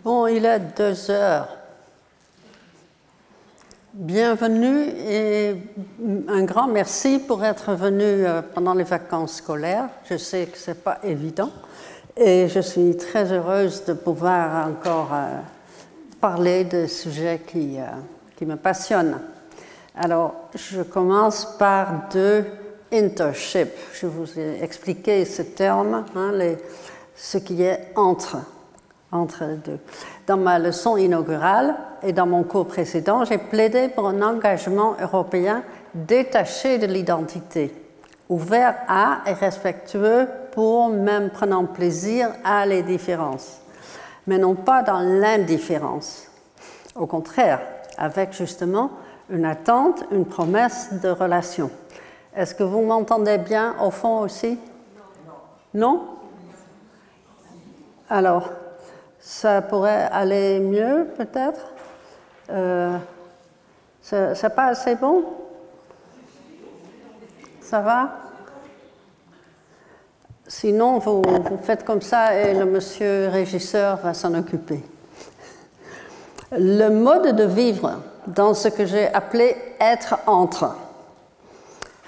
Bon, il est 2 heures. Bienvenue et un grand merci pour être venu pendant les vacances scolaires. Je sais que ce n'est pas évident et je suis très heureuse de pouvoir encore parler de sujets qui me passionnent. Alors, je commence par 2 internships. Je vous ai expliqué ce terme, ce qui est entre les deux. Dans ma leçon inaugurale et dans mon cours précédent, j'ai plaidé pour un engagement européen détaché de l'identité, ouvert à et respectueux pour, même prenant plaisir à les différences, mais non pas dans l'indifférence. Au contraire, avec justement une attente, une promesse de relation. Est-ce que vous m'entendez bien au fond aussi? Non? Alors, ça pourrait aller mieux, peut-être? C'est pas assez bon? Ça va? Sinon, vous faites comme ça et le monsieur régisseur va s'en occuper. Le mode de vivre dans ce que j'ai appelé « être entre »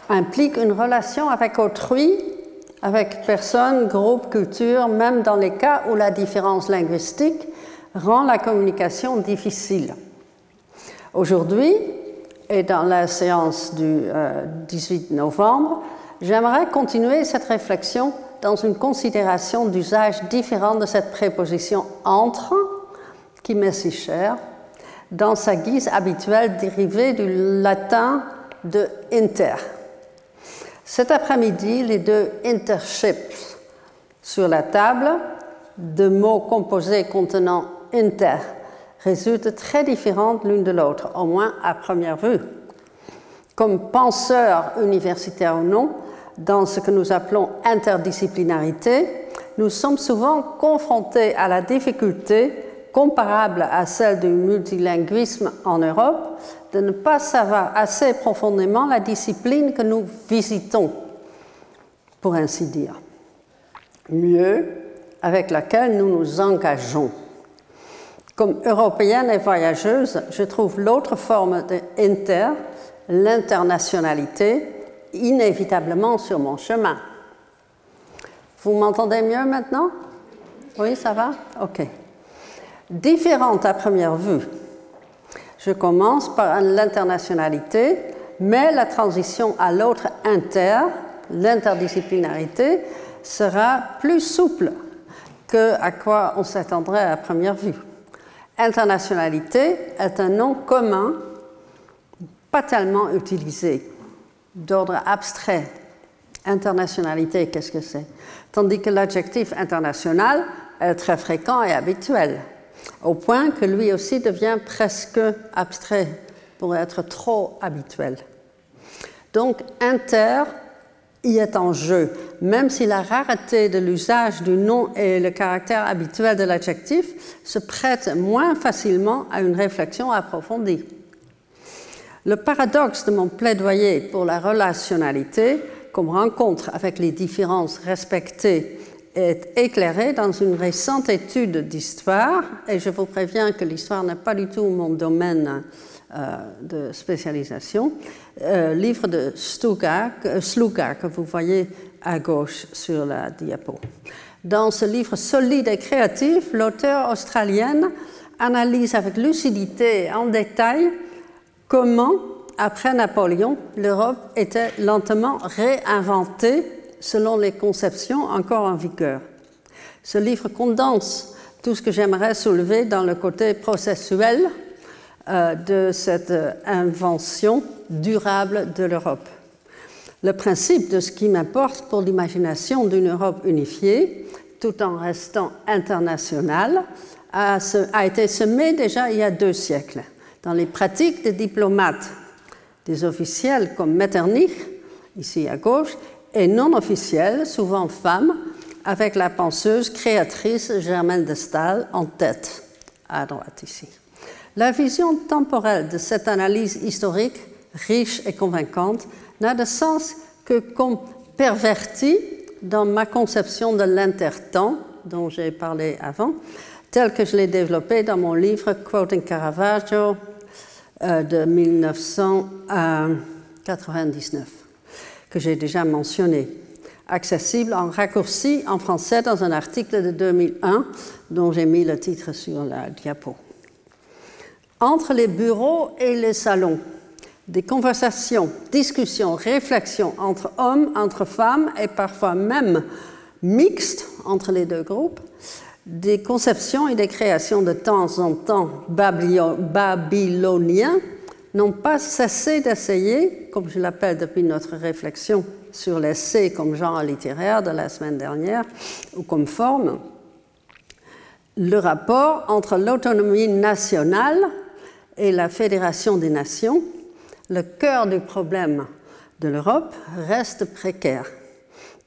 implique une relation avec autrui, avec personne, groupe, culture, même dans les cas où la différence linguistique rend la communication difficile. Aujourd'hui, et dans la séance du 18 novembre, j'aimerais continuer cette réflexion dans une considération d'usage différent de cette préposition « entre » qui m'est si chère, dans sa guise habituelle dérivée du latin de « inter ». Cet après-midi, les 2 interships sur la table, de mots composés contenant « inter » résultent très différentes l'une de l'autre, au moins à première vue. Comme penseurs universitaires ou non, dans ce que nous appelons interdisciplinarité, nous sommes souvent confrontés à la difficulté, comparable à celle du multilinguisme en Europe, de ne pas savoir assez profondément la discipline que nous visitons, pour ainsi dire. Mieux, avec laquelle nous nous engageons. Comme européenne et voyageuse, je trouve l'autre forme de « inter », l'internationalité, inévitablement sur mon chemin. Vous m'entendez mieux maintenant? Oui, ça va? OK. Différente à première vue. Je commence par l'internationalité, mais la transition à l'autre « inter », l'interdisciplinarité, sera plus souple que à quoi on s'attendrait à première vue. Internationalité est un nom commun, pas tellement utilisé, d'ordre abstrait. Internationalité, qu'est-ce que c'est? Tandis que l'adjectif international est très fréquent et habituel, au point que lui aussi devient presque abstrait pour être trop habituel. Donc, inter y est en jeu, même si la rareté de l'usage du nom et le caractère habituel de l'adjectif se prêtent moins facilement à une réflexion approfondie. Le paradoxe de mon plaidoyer pour la relationnalité, comme rencontre avec les différences respectées, est éclairé dans une récente étude d'histoire, et je vous préviens que l'histoire n'est pas du tout mon domaine de spécialisation, livre de Sluga que vous voyez à gauche sur la diapo. Dans ce livre solide et créatif, l'auteure australienne analyse avec lucidité et en détail comment, après Napoléon, l'Europe était lentement réinventée selon les conceptions encore en vigueur. Ce livre condense tout ce que j'aimerais soulever dans le côté processuel de cette invention durable de l'Europe. Le principe de ce qui m'importe pour l'imagination d'une Europe unifiée, tout en restant internationale, a été semé déjà il y a 2 siècles dans les pratiques des diplomates, des officiels comme Metternich, ici à gauche, et non officiels, souvent femmes, avec la penseuse créatrice Germaine de Staël en tête, à droite ici. La vision temporelle de cette analyse historique, riche et convaincante, n'a de sens que comme pervertie dans ma conception de l'intertemps, dont j'ai parlé avant, tel que je l'ai développé dans mon livre Quoting Caravaggio de 1999, que j'ai déjà mentionné, accessible en raccourci en français dans un article de 2001 dont j'ai mis le titre sur la diapo. Entre les bureaux et les salons, des conversations, discussions, réflexions entre hommes, entre femmes et parfois même mixtes entre les deux groupes, des conceptions et des créations de temps en temps babyloniens n'ont pas cessé d'essayer, comme je l'appelle depuis notre réflexion sur l'essai comme genre littéraire de la semaine dernière, ou comme forme, le rapport entre l'autonomie nationale et la Fédération des Nations, le cœur du problème de l'Europe, reste précaire.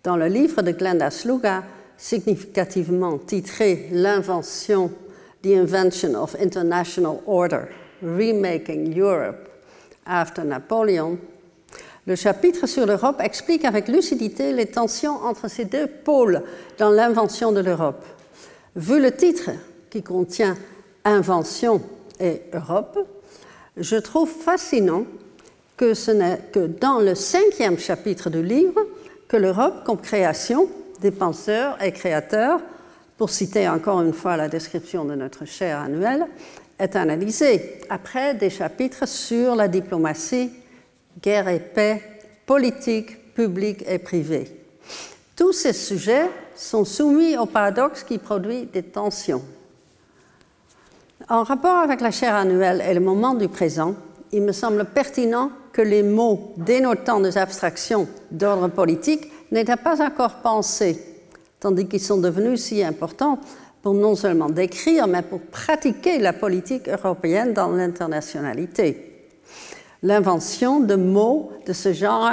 Dans le livre de Glenda Sluga, significativement titré « L'invention, The Invention of International Order, Remaking Europe after Napoleon », le chapitre sur l'Europe explique avec lucidité les tensions entre ces deux pôles dans l'invention de l'Europe. Vu le titre qui contient « Invention » et « Europe », je trouve fascinant que ce n'est que dans le 5e chapitre du livre que l'Europe comme création des penseurs et créateurs, pour citer encore une fois la description de notre chaire annuelle, est analysée, après des chapitres sur la diplomatie, guerre et paix, politique, publique et privée. Tous ces sujets sont soumis au paradoxe qui produit des tensions. En rapport avec la chaire annuelle et le moment du présent, il me semble pertinent que les mots dénotant des abstractions d'ordre politique n'étaient pas encore pensés, tandis qu'ils sont devenus si importants pour non seulement décrire, mais pour pratiquer la politique européenne dans l'internationalité. L'invention de mots de ce genre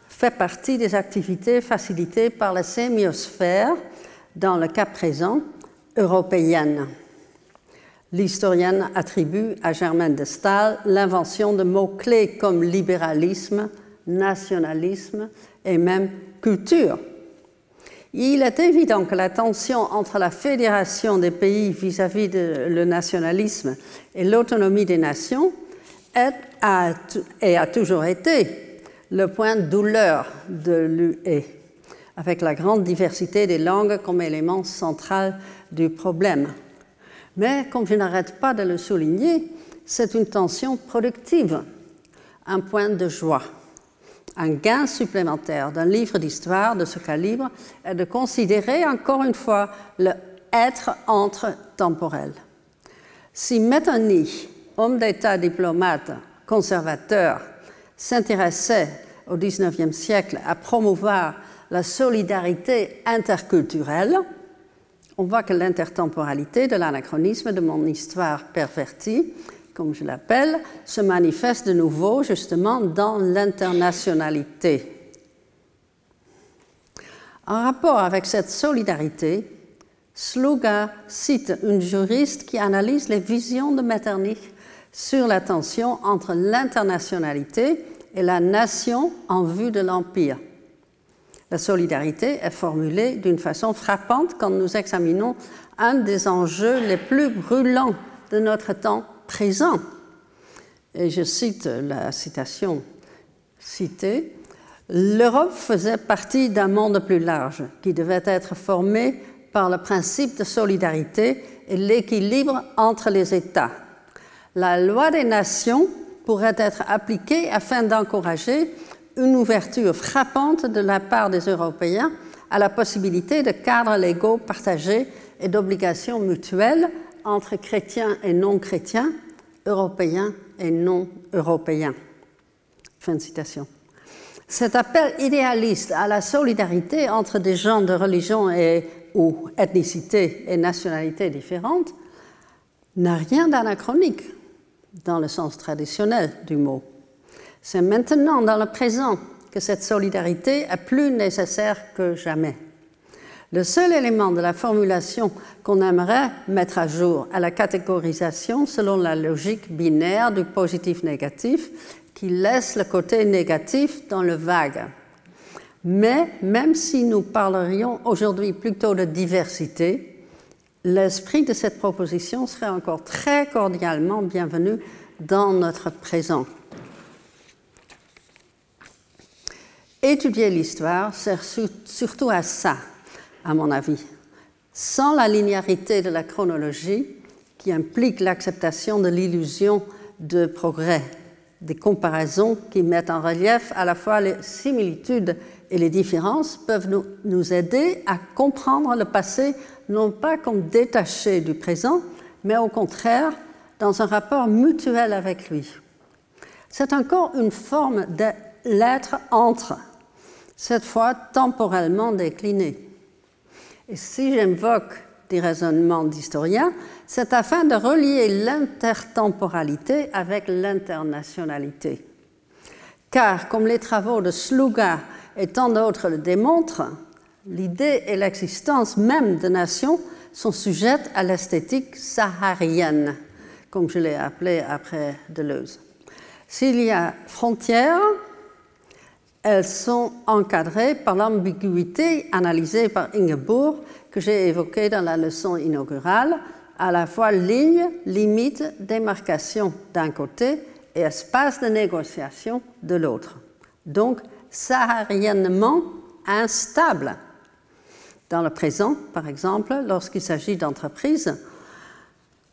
fait partie des activités facilitées par la sémiosphère, dans le cas présent, européenne. L'historienne attribue à Germaine de Staël l'invention de mots-clés comme libéralisme, nationalisme et même culture. Il est évident que la tension entre la fédération des pays vis-à-vis du nationalisme et l'autonomie des nations a toujours été le point de douleur de l'UE, avec la grande diversité des langues comme élément central du problème. Mais, comme je n'arrête pas de le souligner, c'est une tension productive, un point de joie. Un gain supplémentaire d'un livre d'histoire de ce calibre est de considérer encore une fois le être entre temporel. Si Metternich, homme d'État diplomate, conservateur, s'intéressait au XIXe siècle à promouvoir la solidarité interculturelle, on voit que l'intertemporalité de l'anachronisme de mon histoire pervertie, comme je l'appelle, se manifeste de nouveau justement dans l'internationalité. En rapport avec cette solidarité, Sluga cite une juriste qui analyse les visions de Metternich sur la tension entre l'internationalité et la nation en vue de l'Empire. La solidarité est formulée d'une façon frappante quand nous examinons un des enjeux les plus brûlants de notre temps présent. Et je cite la citation citée, « L'Europe faisait partie d'un monde plus large qui devait être formé par le principe de solidarité et l'équilibre entre les États. La loi des nations pourrait être appliquée afin d'encourager une ouverture frappante de la part des Européens à la possibilité de cadres légaux partagés et d'obligations mutuelles entre chrétiens et non-chrétiens, européens et non-européens. » Fin de citation. Cet appel idéaliste à la solidarité entre des gens de religion ou ethnicité et nationalité différentes n'a rien d'anachronique dans le sens traditionnel du mot. C'est maintenant, dans le présent, que cette solidarité est plus nécessaire que jamais. Le seul élément de la formulation qu'on aimerait mettre à jour est la catégorisation selon la logique binaire du positif-négatif qui laisse le côté négatif dans le vague. Mais même si nous parlerions aujourd'hui plutôt de diversité, l'esprit de cette proposition serait encore très cordialement bienvenu dans notre présent. Étudier l'histoire sert surtout à ça, à mon avis. Sans la linéarité de la chronologie, qui implique l'acceptation de l'illusion de progrès, des comparaisons qui mettent en relief à la fois les similitudes et les différences peuvent nous aider à comprendre le passé non pas comme détaché du présent, mais au contraire dans un rapport mutuel avec lui. C'est encore une forme de l'être entre, cette fois temporellement décliné. Et si j'invoque des raisonnements d'historiens, c'est afin de relier l'intertemporalité avec l'internationalité. Car, comme les travaux de Sluga et tant d'autres le démontrent, l'idée et l'existence même de nations sont sujettes à l'esthétique saharienne, comme je l'ai appelée après Deleuze. S'il y a frontières, elles sont encadrées par l'ambiguïté analysée par Ingeborg, que j'ai évoquée dans la leçon inaugurale, à la fois ligne, limite, démarcation d'un côté et espace de négociation de l'autre. Donc, sahariennement instable. Dans le présent, par exemple, lorsqu'il s'agit d'entreprises,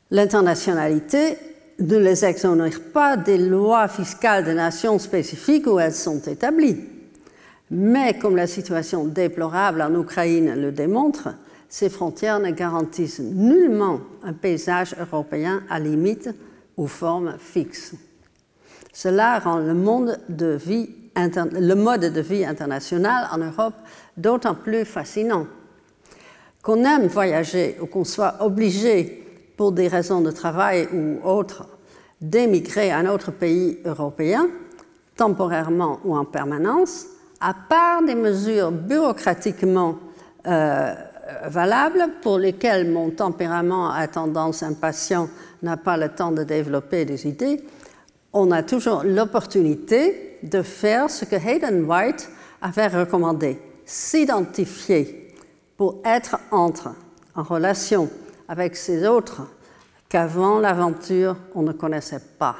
l'internationalité ne les exonère pas des lois fiscales de nations spécifiques où elles sont établies. Mais comme la situation déplorable en Ukraine le démontre, ces frontières ne garantissent nullement un paysage européen à limite ou forme fixe. Cela rend le mode de vie international en Europe d'autant plus fascinant. Qu'on aime voyager ou qu'on soit obligé, pour des raisons de travail ou autres, d'émigrer à un autre pays européen, temporairement ou en permanence, à part des mesures bureaucratiquement valables pour lesquelles mon tempérament à tendance impatient n'a pas le temps de développer des idées, on a toujours l'opportunité de faire ce que Hayden White avait recommandé, s'identifier pour être entre, en relation avec ces autres qu'avant l'aventure on ne connaissait pas.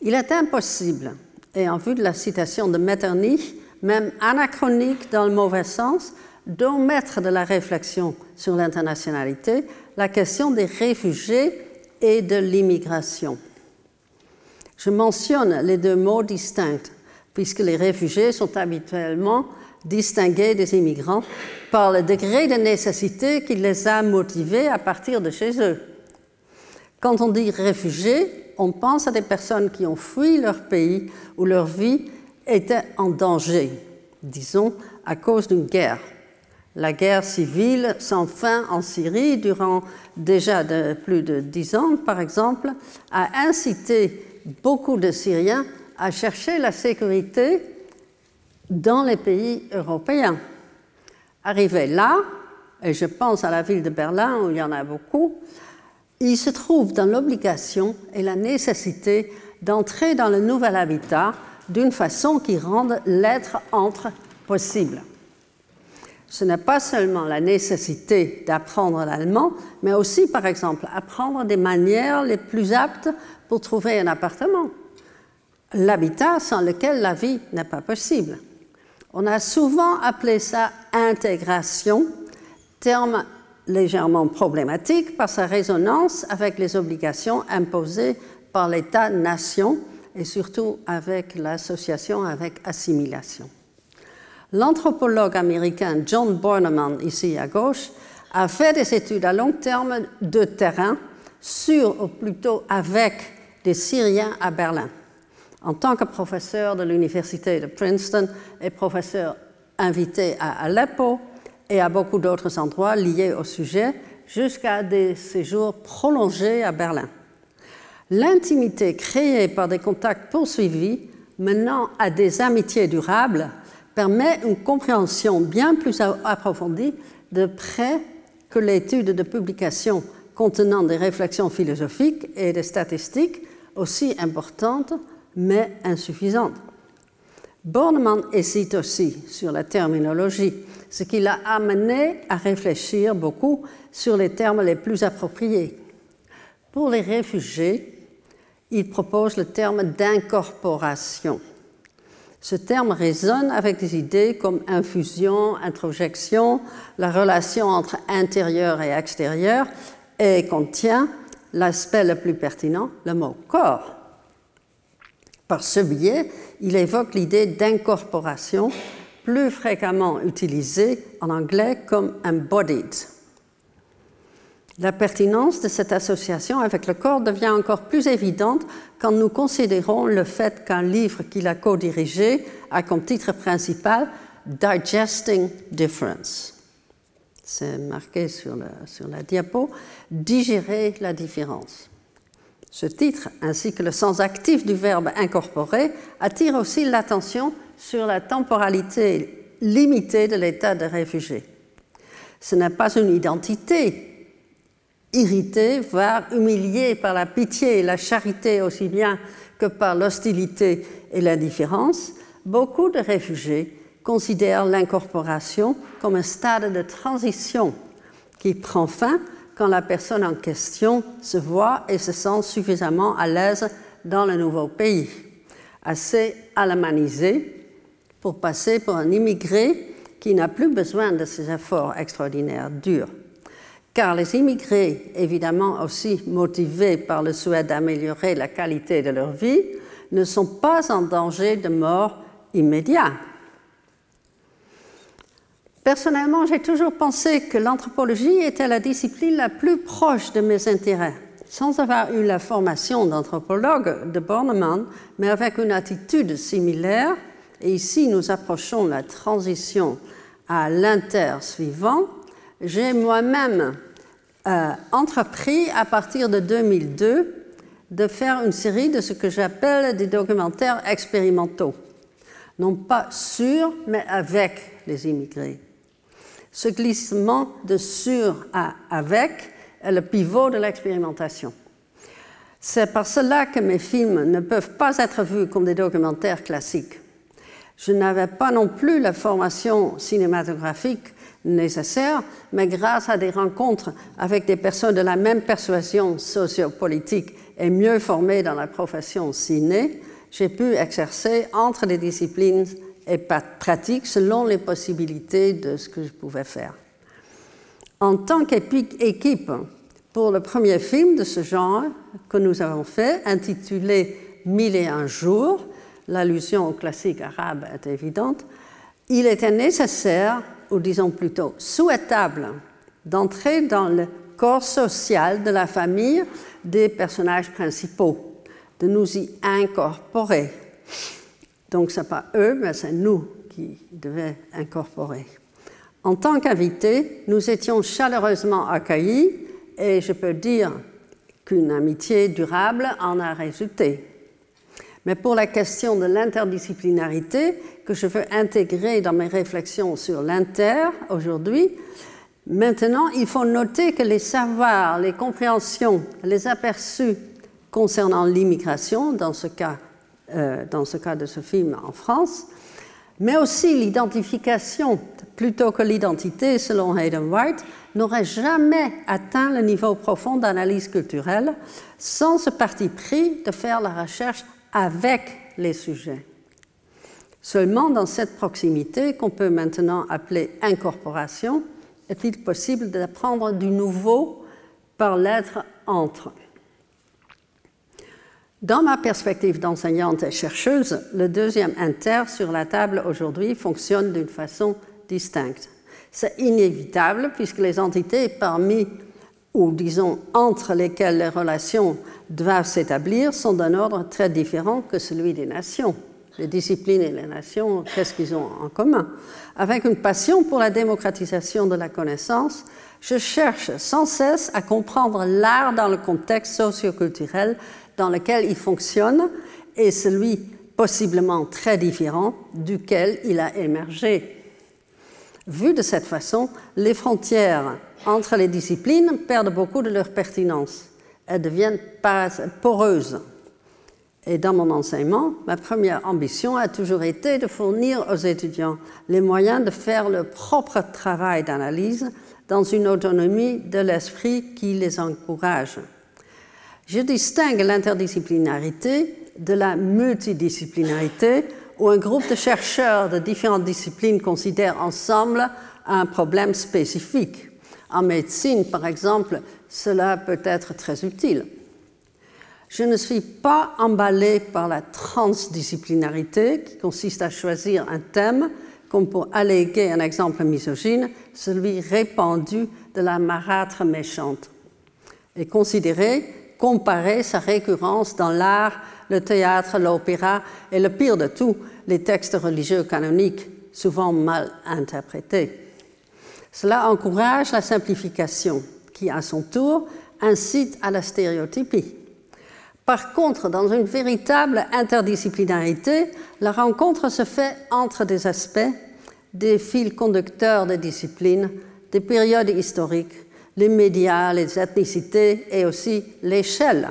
Il est impossible, et en vue de la citation de Metternich, même anachronique dans le mauvais sens, d'omettre de la réflexion sur l'internationalité la question des réfugiés et de l'immigration. Je mentionne les deux mots distincts, puisque les réfugiés sont habituellement distingués des immigrants par le degré de nécessité qui les a motivés à partir de chez eux. Quand on dit réfugiés, on pense à des personnes qui ont fui leur pays où leur vie était en danger, disons à cause d'une guerre. La guerre civile sans fin en Syrie durant déjà plus de 10 ans, par exemple, a incité beaucoup de Syriens à chercher la sécurité dans les pays européens. Arrivés là, et je pense à la ville de Berlin où il y en a beaucoup, ils se trouvent dans l'obligation et la nécessité d'entrer dans le nouvel habitat d'une façon qui rende l'être entre possible. Ce n'est pas seulement la nécessité d'apprendre l'allemand, mais aussi, par exemple, apprendre des manières les plus aptes pour trouver un appartement. L'habitat sans lequel la vie n'est pas possible. On a souvent appelé ça intégration, terme légèrement problématique par sa résonance avec les obligations imposées par l'État-nation et surtout avec l'association avec assimilation. L'anthropologue américain John Bornemann, ici à gauche, a fait des études à long terme de terrain sur, ou plutôt avec, des Syriens à Berlin. En tant que professeur de l'université de Princeton et professeur invité à Aleppo et à beaucoup d'autres endroits liés au sujet, jusqu'à des séjours prolongés à Berlin. L'intimité créée par des contacts poursuivis menant à des amitiés durables permet une compréhension bien plus approfondie de près que l'étude de publications contenant des réflexions philosophiques et des statistiques aussi importantes mais insuffisantes. Bornemann hésite aussi sur la terminologie, ce qui l'a amené à réfléchir beaucoup sur les termes les plus appropriés. Pour les réfugiés, il propose le terme d'incorporation. Ce terme résonne avec des idées comme infusion, introjection, la relation entre intérieur et extérieur, et contient l'aspect le plus pertinent, le mot corps. Par ce biais, il évoque l'idée d'incorporation, plus fréquemment utilisée en anglais comme embodied. La pertinence de cette association avec le corps devient encore plus évidente quand nous considérons le fait qu'un livre qu'il a co-dirigé a comme titre principal « Digesting Difference ». C'est marqué sur la diapo, « Digérer la différence ». Ce titre, ainsi que le sens actif du verbe « incorporer », attire aussi l'attention sur la temporalité limitée de l'état de réfugié. Ce n'est pas une identité irritée, voire humiliée par la pitié et la charité aussi bien que par l'hostilité et l'indifférence. Beaucoup de réfugiés considèrent l'incorporation comme un stade de transition qui prend fin quand la personne en question se voit et se sent suffisamment à l'aise dans le nouveau pays, assez alamanisé pour passer pour un immigré qui n'a plus besoin de ces efforts extraordinaires durs. Car les immigrés, évidemment aussi motivés par le souhait d'améliorer la qualité de leur vie, ne sont pas en danger de mort immédiat. Personnellement, j'ai toujours pensé que l'anthropologie était la discipline la plus proche de mes intérêts, sans avoir eu la formation d'anthropologue de Bornemann, mais avec une attitude similaire. Et ici, nous approchons la transition à l'inter-suivant. J'ai moi-même entrepris, à partir de 2002, de faire une série de ce que j'appelle des documentaires expérimentaux. Non pas sur, mais avec les immigrés. Ce glissement de sur à avec est le pivot de l'expérimentation. C'est par cela que mes films ne peuvent pas être vus comme des documentaires classiques. Je n'avais pas non plus la formation cinématographique nécessaire, mais grâce à des rencontres avec des personnes de la même persuasion sociopolitique et mieux formées dans la profession ciné, j'ai pu exercer entre les disciplines et pratiques selon les possibilités de ce que je pouvais faire. En tant qu'équipe, pour le premier film de ce genre que nous avons fait, intitulé « 1001 jours », l'allusion au classique arabe est évidente, il était nécessaire, ou disons plutôt souhaitable, d'entrer dans le corps social de la famille des personnages principaux, de nous y incorporer. Donc ce n'est pas eux, mais c'est nous qui devions incorporer. En tant qu'invités, nous étions chaleureusement accueillis et je peux dire qu'une amitié durable en a résulté. Mais pour la question de l'interdisciplinarité que je veux intégrer dans mes réflexions sur l'inter aujourd'hui, maintenant il faut noter que les savoirs, les compréhensions, les aperçus concernant l'immigration, dans ce cas de ce film en France, mais aussi l'identification plutôt que l'identité selon Hayden White, n'aurait jamais atteint le niveau profond d'analyse culturelle sans ce parti pris de faire la recherche avec les sujets. Seulement dans cette proximité qu'on peut maintenant appeler incorporation, est-il possible d'apprendre du nouveau par l'être entre. Dans ma perspective d'enseignante et chercheuse, le deuxième inter sur la table aujourd'hui fonctionne d'une façon distincte. C'est inévitable puisque les entités parmi, ou disons entre lesquelles les relations doivent s'établir sont d'un ordre très différent que celui des nations. Les disciplines et les nations, qu'est-ce qu'ils ont en commun? Avec une passion pour la démocratisation de la connaissance, je cherche sans cesse à comprendre l'art dans le contexte socio-culturel dans lequel il fonctionne et celui possiblement très différent duquel il a émergé. Vu de cette façon, les frontières entre les disciplines perdent beaucoup de leur pertinence. Elles deviennent poreuses. Et dans mon enseignement, ma première ambition a toujours été de fournir aux étudiants les moyens de faire leur propre travail d'analyse dans une autonomie de l'esprit qui les encourage. Je distingue l'interdisciplinarité de la multidisciplinarité, où un groupe de chercheurs de différentes disciplines considère ensemble un problème spécifique. En médecine, par exemple, cela peut être très utile. Je ne suis pas emballée par la transdisciplinarité qui consiste à choisir un thème comme pour alléguer un exemple misogyne, celui répandu de la marâtre méchante, et comparer sa récurrence dans l'art, le théâtre, l'opéra et le pire de tout, les textes religieux canoniques, souvent mal interprétés. Cela encourage la simplification, qui à son tour incite à la stéréotypie. Par contre, dans une véritable interdisciplinarité, la rencontre se fait entre des aspects, des fils conducteurs des disciplines, des périodes historiques, les médias, les ethnicités et aussi l'échelle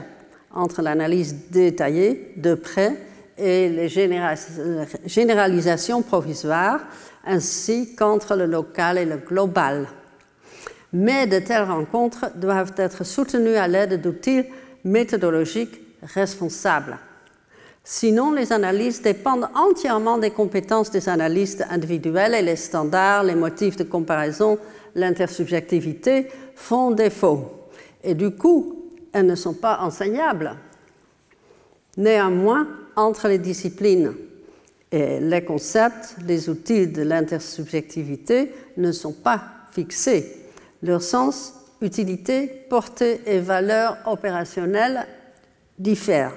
entre l'analyse détaillée de près et les généralisations provisoires, ainsi qu'entre le local et le global. Mais de telles rencontres doivent être soutenues à l'aide d'outils méthodologiques responsables. Sinon, les analyses dépendent entièrement des compétences des analystes individuels et les standards, les motifs de comparaison, l'intersubjectivité font défaut. Et du coup, elles ne sont pas enseignables. Néanmoins, entre les disciplines et les concepts, les outils de l'intersubjectivité ne sont pas fixés. Leur sens, utilité, portée et valeur opérationnelle diffèrent.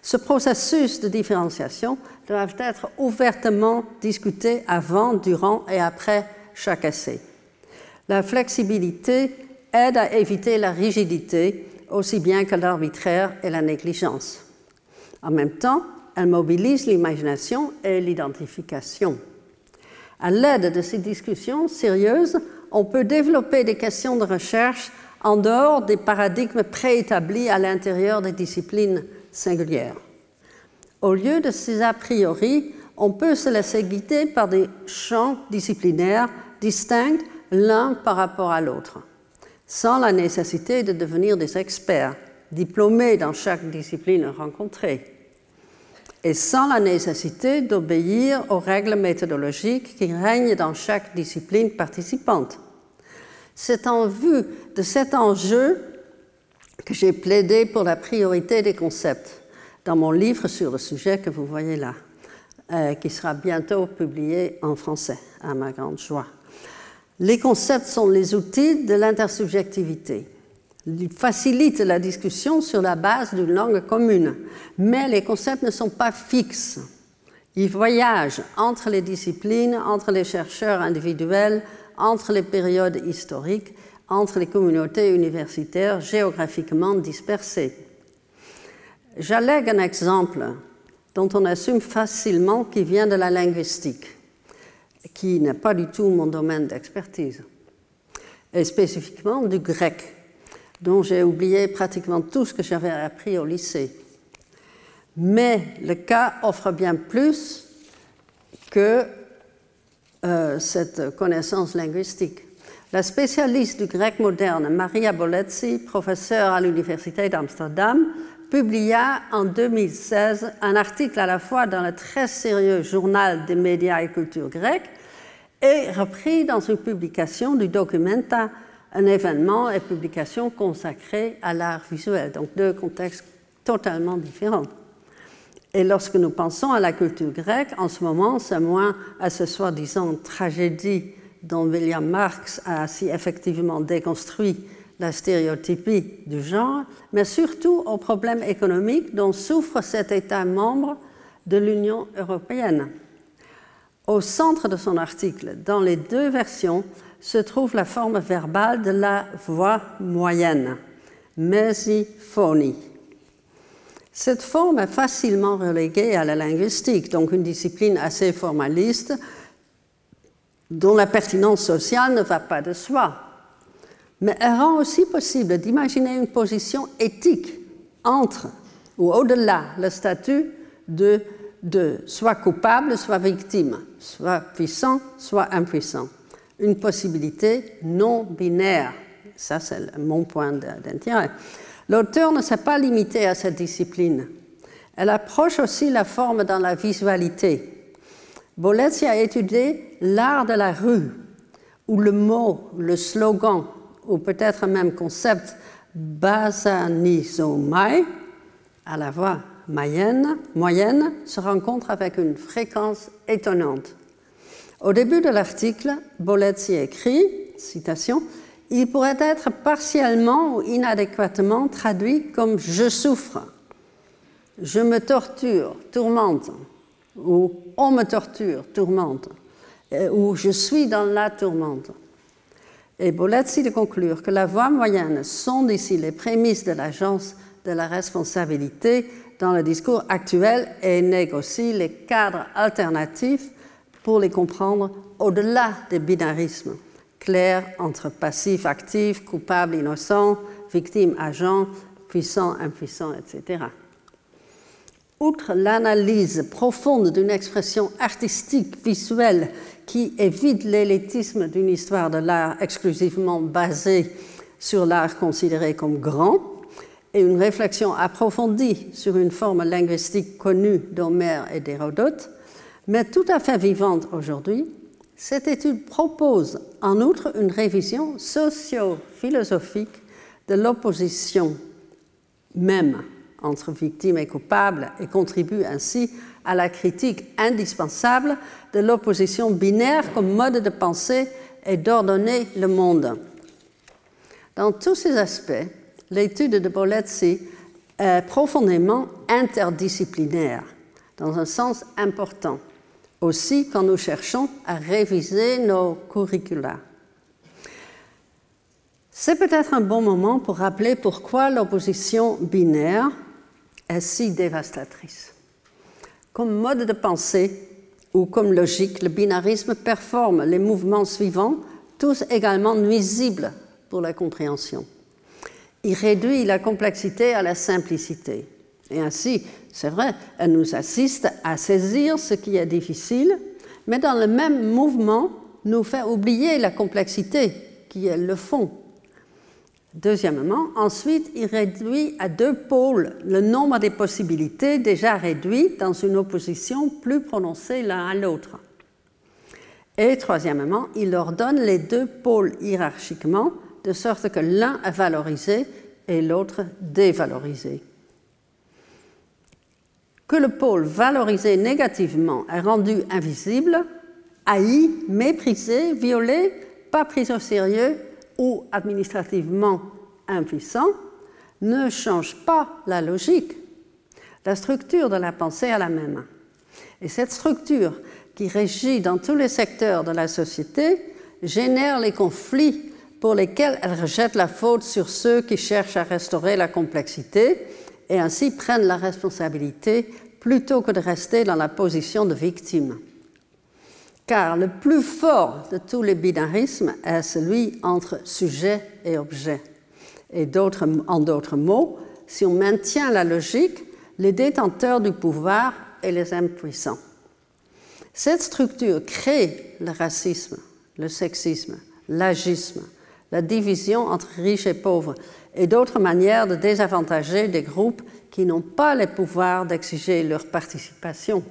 Ce processus de différenciation doit être ouvertement discuté avant, durant et après chaque essai. La flexibilité aide à éviter la rigidité aussi bien que l'arbitraire et la négligence. En même temps, elle mobilise l'imagination et l'identification. À l'aide de ces discussions sérieuses, on peut développer des questions de recherche en dehors des paradigmes préétablis à l'intérieur des disciplines singulières. Au lieu de ces a priori, on peut se laisser guider par des champs disciplinaires distincts l'un par rapport à l'autre, sans la nécessité de devenir des experts, diplômés dans chaque discipline rencontrée, et sans la nécessité d'obéir aux règles méthodologiques qui règnent dans chaque discipline participante. C'est en vue de cet enjeu que j'ai plaidé pour la priorité des concepts dans mon livre sur le sujet que vous voyez là, qui sera bientôt publié en français, à ma grande joie. Les concepts sont les outils de l'intersubjectivité. Ils facilitent la discussion sur la base d'une langue commune, mais les concepts ne sont pas fixes. Ils voyagent entre les disciplines, entre les chercheurs individuels, entre les périodes historiques, entre les communautés universitaires géographiquement dispersées. J'allègue un exemple dont on assume facilement qu'il vient de la linguistique, qui n'est pas du tout mon domaine d'expertise, et spécifiquement du grec, dont j'ai oublié pratiquement tout ce que j'avais appris au lycée. Mais le cas offre bien plus que cette connaissance linguistique. La spécialiste du grec moderne, Maria Bolezzi, professeure à l'Université d'Amsterdam, publia en 2016 un article à la fois dans le très sérieux journal des médias et culture grecque et repris dans une publication du Documenta, un événement et publication consacrée à l'art visuel, donc deux contextes totalement différents. Et lorsque nous pensons à la culture grecque, en ce moment, c'est moins à ce soi-disant tragédie dont William Marx a si effectivement déconstruit la stéréotypie du genre, mais surtout aux problèmes économiques dont souffre cet État membre de l'Union européenne. Au centre de son article, dans les deux versions, se trouve la forme verbale de la voix moyenne, mesiphonie. Cette forme est facilement reléguée à la linguistique, donc une discipline assez formaliste dont la pertinence sociale ne va pas de soi. Mais elle rend aussi possible d'imaginer une position éthique entre ou au-delà le statut de soit coupable, soit victime, soit puissant, soit impuissant. Une possibilité non binaire. Ça, c'est mon point d'intérêt. L'auteur ne s'est pas limité à cette discipline. Elle approche aussi la forme dans la visualité. Boletsi a étudié l'art de la rue, où le mot, le slogan, ou peut-être même concept basanizomai, à la voix moyenne, se rencontre avec une fréquence étonnante. Au début de l'article, Boletsi écrit, citation, « Il pourrait être partiellement ou inadéquatement traduit comme « je souffre »,« je me torture, tourmente » ou « on me torture, tourmente » ou « je suis dans la tourmente ». Et Boletsi de conclure que la voie moyenne sonde ici les prémices de l'agence de la responsabilité dans le discours actuel et négocie les cadres alternatifs pour les comprendre au-delà des binarismes clairs entre passif, actif, coupable, innocent, victime, agent, puissant, impuissant, etc. Outre l'analyse profonde d'une expression artistique, visuelle, qui évite l'élitisme d'une histoire de l'art exclusivement basée sur l'art considéré comme grand, et une réflexion approfondie sur une forme linguistique connue d'Homère et d'Hérodote, mais tout à fait vivante aujourd'hui, cette étude propose en outre une révision socio-philosophique de l'opposition même entre victime et coupable et contribue ainsi à la critique indispensable de l'opposition binaire comme mode de pensée et d'ordonner le monde. Dans tous ces aspects, l'étude de Boletsi est profondément interdisciplinaire, dans un sens important, aussi quand nous cherchons à réviser nos curricula. C'est peut-être un bon moment pour rappeler pourquoi l'opposition binaire est si dévastatrice. Comme mode de pensée ou comme logique, le binarisme performe les mouvements suivants, tous également nuisibles pour la compréhension. Il réduit la complexité à la simplicité. Et ainsi, c'est vrai, elle nous assiste à saisir ce qui est difficile, mais dans le même mouvement, nous fait oublier la complexité qui est le fond. Deuxièmement, ensuite, il réduit à deux pôles le nombre des possibilités déjà réduit dans une opposition plus prononcée l'un à l'autre. Et troisièmement, il ordonne les deux pôles hiérarchiquement, de sorte que l'un est valorisé et l'autre dévalorisé. Que le pôle valorisé négativement est rendu invisible, haï, méprisé, violé, pas pris au sérieux ou administrativement impuissant, ne change pas la logique. La structure de la pensée est la même. Et cette structure, qui régit dans tous les secteurs de la société, génère les conflits pour lesquels elle rejette la faute sur ceux qui cherchent à restaurer la complexité et ainsi prennent la responsabilité plutôt que de rester dans la position de victime. Car le plus fort de tous les binarismes est celui entre sujet et objet. Et en d'autres mots, si on maintient la logique, les détenteurs du pouvoir et les impuissants. Cette structure crée le racisme, le sexisme, l'agisme, la division entre riches et pauvres et d'autres manières de désavantager des groupes qui n'ont pas le pouvoir d'exiger leur participation,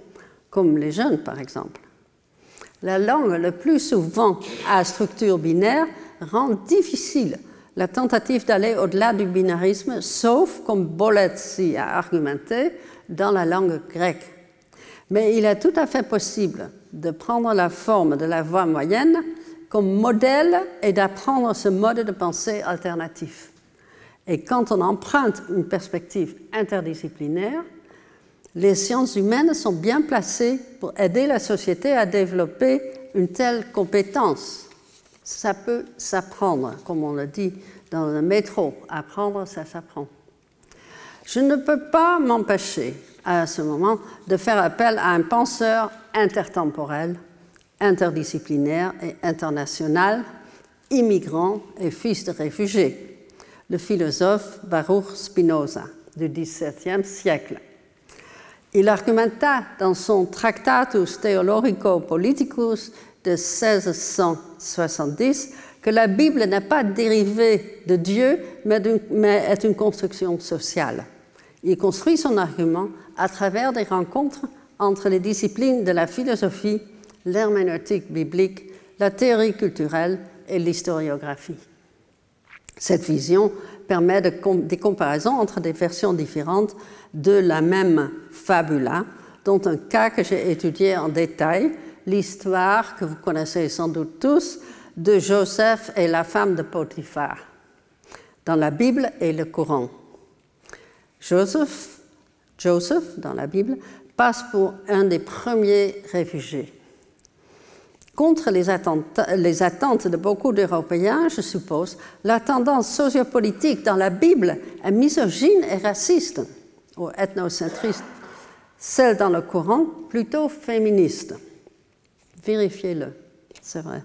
comme les jeunes par exemple. La langue, le plus souvent à structure binaire, rend difficile la tentative d'aller au-delà du binarisme, sauf, comme Boletsi a argumenté, dans la langue grecque. Mais il est tout à fait possible de prendre la forme de la voie moyenne comme modèle et d'apprendre ce mode de pensée alternatif. Et quand on emprunte une perspective interdisciplinaire, les sciences humaines sont bien placées pour aider la société à développer une telle compétence. Ça peut s'apprendre, comme on le dit dans le métro. Apprendre, ça s'apprend. Je ne peux pas m'empêcher, à ce moment, de faire appel à un penseur intertemporel, interdisciplinaire et international, immigrant et fils de réfugiés, le philosophe Baruch Spinoza, du XVIIe siècle. Il argumenta dans son Tractatus Theologico-Politicus de 1670 que la Bible n'est pas dérivée de Dieu, mais est une construction sociale. Il construit son argument à travers des rencontres entre les disciplines de la philosophie, l'herméneutique biblique, la théorie culturelle et l'historiographie. Cette vision permet des comparaisons entre des versions différentes de la même fabula, dont un cas que j'ai étudié en détail, l'histoire que vous connaissez sans doute tous, de Joseph et la femme de Potiphar, dans la Bible et le Coran. Joseph, dans la Bible, passe pour un des premiers réfugiés. Contre les attentes de beaucoup d'Européens, je suppose, la tendance sociopolitique dans la Bible est misogyne et raciste, ou ethnocentriste. Celle dans le Coran, plutôt féministe. Vérifiez-le, c'est vrai.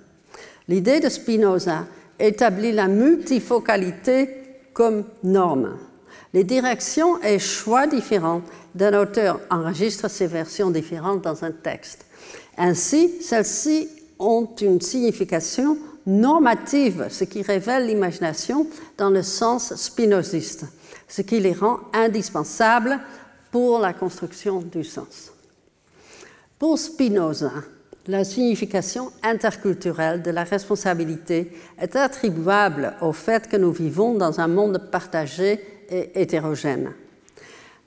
L'idée de Spinoza établit la multifocalité comme norme. Les directions et choix différents d'un auteur enregistrent ces versions différentes dans un texte. Ainsi, celles-ci ont une signification normative, ce qui révèle l'imagination dans le sens spinoziste, ce qui les rend indispensables pour la construction du sens. Pour Spinoza, la signification interculturelle de la responsabilité est attribuable au fait que nous vivons dans un monde partagé et hétérogène.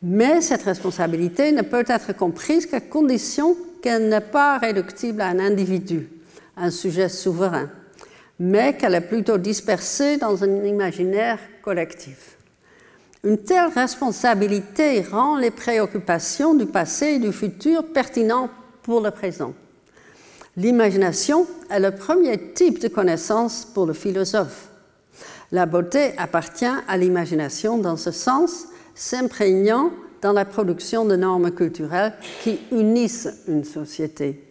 Mais cette responsabilité ne peut être comprise qu'à condition qu'elle n'est pas réductible à un individu, un sujet souverain, mais qu'elle est plutôt dispersée dans un imaginaire collectif. Une telle responsabilité rend les préoccupations du passé et du futur pertinentes pour le présent. L'imagination est le premier type de connaissance pour le philosophe. La beauté appartient à l'imagination dans ce sens, s'imprégnant dans la production de normes culturelles qui unissent une société.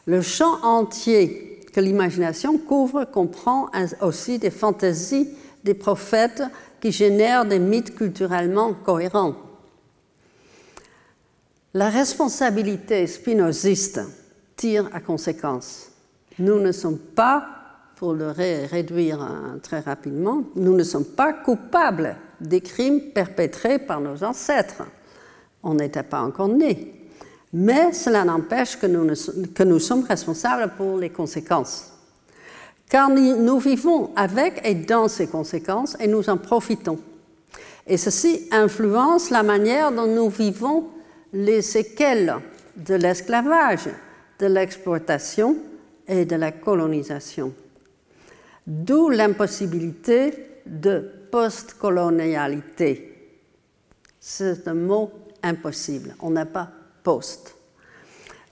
Le champ entier que l'imagination couvre comprend aussi des fantaisies des prophètes qui génèrent des mythes culturellement cohérents. La responsabilité spinoziste tire à conséquence. Nous ne sommes pas, pour le réduire très rapidement, nous ne sommes pas coupables des crimes perpétrés par nos ancêtres. On n'était pas encore nés. Mais cela n'empêche que nous sommes responsables pour les conséquences. Car nous vivons avec et dans ces conséquences et nous en profitons. Et ceci influence la manière dont nous vivons les séquelles de l'esclavage, de l'exploitation et de la colonisation. D'où l'impossibilité de post-colonialité. C'est un mot impossible, on n'a pas post.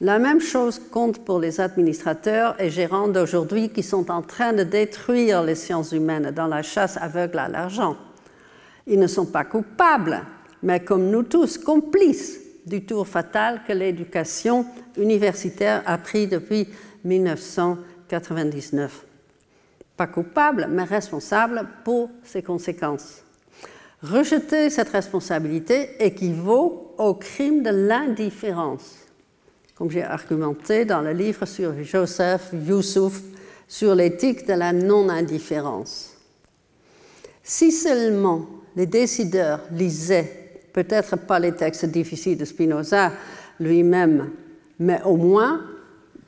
La même chose compte pour les administrateurs et gérants d'aujourd'hui qui sont en train de détruire les sciences humaines dans la chasse aveugle à l'argent. Ils ne sont pas coupables, mais comme nous tous, complices du tour fatal que l'éducation universitaire a pris depuis 1999. Pas coupables, mais responsables pour ses conséquences. Rejeter cette responsabilité équivaut au crime de l'indifférence, comme j'ai argumenté dans le livre sur Joseph Youssouf sur l'éthique de la non-indifférence. Si seulement les décideurs lisaient, peut-être pas les textes difficiles de Spinoza lui-même, mais au moins,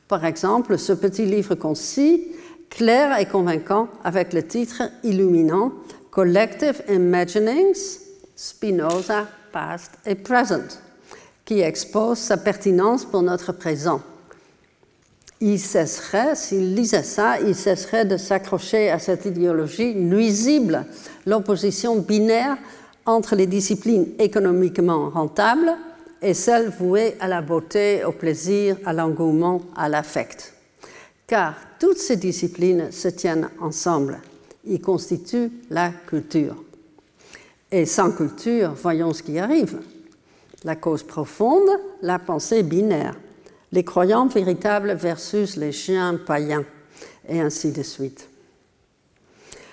par exemple, ce petit livre concis, clair et convaincant, avec le titre illuminant Collective Imaginings, Spinoza, Past et Present, qui expose sa pertinence pour notre présent. Il cesserait, s'il lisait ça, il cesserait de s'accrocher à cette idéologie nuisible, l'opposition binaire entre les disciplines économiquement rentables et celles vouées à la beauté, au plaisir, à l'engouement, à l'affect. Car toutes ces disciplines se tiennent ensemble. Ils constituent la culture. Et sans culture, voyons ce qui arrive. La cause profonde, la pensée binaire, les croyants véritables versus les chiens païens, et ainsi de suite.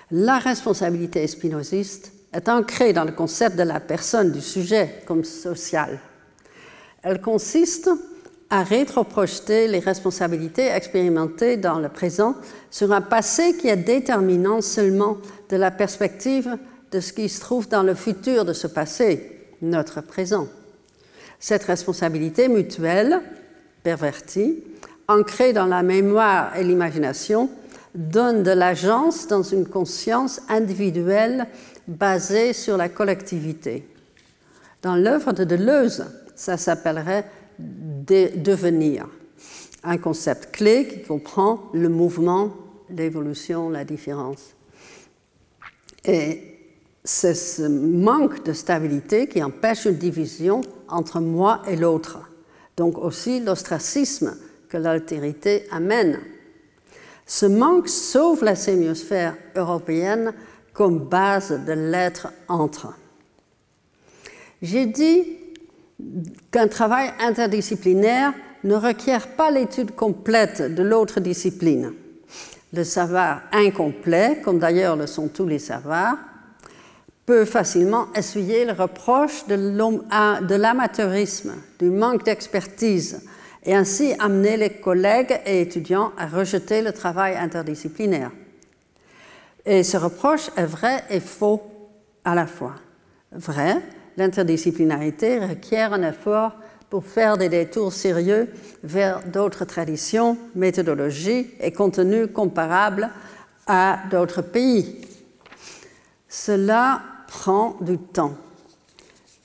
La responsabilité spinoziste est ancrée dans le concept de la personne, du sujet, comme social. Elle consiste à rétroprojeter les responsabilités expérimentées dans le présent sur un passé qui est déterminant seulement de la perspective de ce qui se trouve dans le futur de ce passé, notre présent. Cette responsabilité mutuelle, pervertie, ancrée dans la mémoire et l'imagination, donne de l'agence dans une conscience individuelle basée sur la collectivité. Dans l'œuvre de Deleuze, ça s'appellerait devenir, un concept clé qui comprend le mouvement, l'évolution, la différence. Et c'est ce manque de stabilité qui empêche une division entre moi et l'autre, donc aussi l'ostracisme que l'altérité amène. Ce manque sauve la sémiosphère européenne comme base de l'être entre. J'ai dit qu'un travail interdisciplinaire ne requiert pas l'étude complète de l'autre discipline. Le savoir incomplet, comme d'ailleurs le sont tous les savoirs, peut facilement essuyer le reproche de l'amateurisme, du manque d'expertise, et ainsi amener les collègues et étudiants à rejeter le travail interdisciplinaire. Et ce reproche est vrai et faux à la fois. Vrai, l'interdisciplinarité requiert un effort pour faire des détours sérieux vers d'autres traditions, méthodologies et contenus comparables à d'autres pays. Cela prend du temps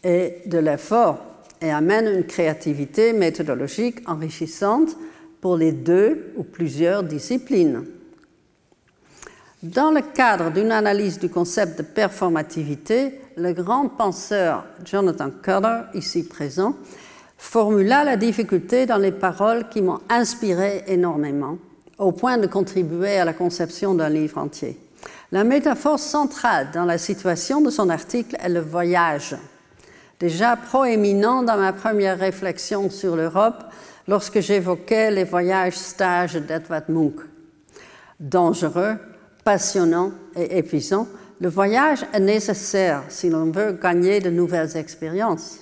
et de l'effort et amène une créativité méthodologique enrichissante pour les deux ou plusieurs disciplines. Dans le cadre d'une analyse du concept de performativité, le grand penseur Jonathan Culler, ici présent, formula la difficulté dans les paroles qui m'ont inspiré énormément, au point de contribuer à la conception d'un livre entier. La métaphore centrale dans la situation de son article est le voyage, déjà proéminent dans ma première réflexion sur l'Europe lorsque j'évoquais les voyages-stages d'Edvard Munch. Dangereux, passionnant et épuisant, le voyage est nécessaire si l'on veut gagner de nouvelles expériences.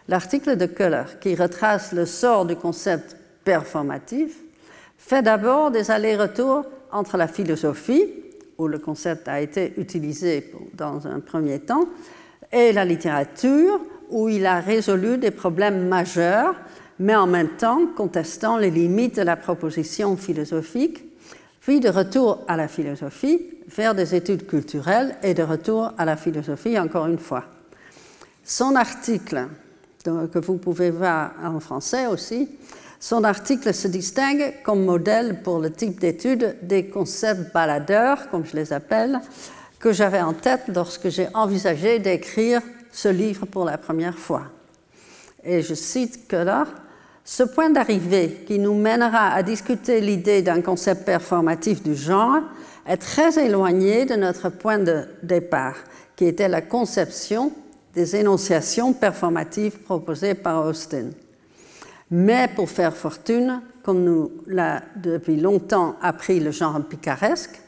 L'article de Culler, qui retrace le sort du concept performatif, fait d'abord des allers-retours entre la philosophie, où le concept a été utilisé dans un premier temps, et la littérature, où il a résolu des problèmes majeurs, mais en même temps contestant les limites de la proposition philosophique, puis de retour à la philosophie, vers des études culturelles et de retour à la philosophie encore une fois. Son article, que vous pouvez voir en français aussi, son article se distingue comme modèle pour le type d'études des concepts baladeurs, comme je les appelle, que j'avais en tête lorsque j'ai envisagé d'écrire ce livre pour la première fois. Et je cite Culler, « Ce point d'arrivée qui nous mènera à discuter l'idée d'un concept performatif du genre est très éloigné de notre point de départ, qui était la conception des énonciations performatives proposées par Austin. Mais pour faire fortune, comme nous l'a depuis longtemps appris le genre picaresque,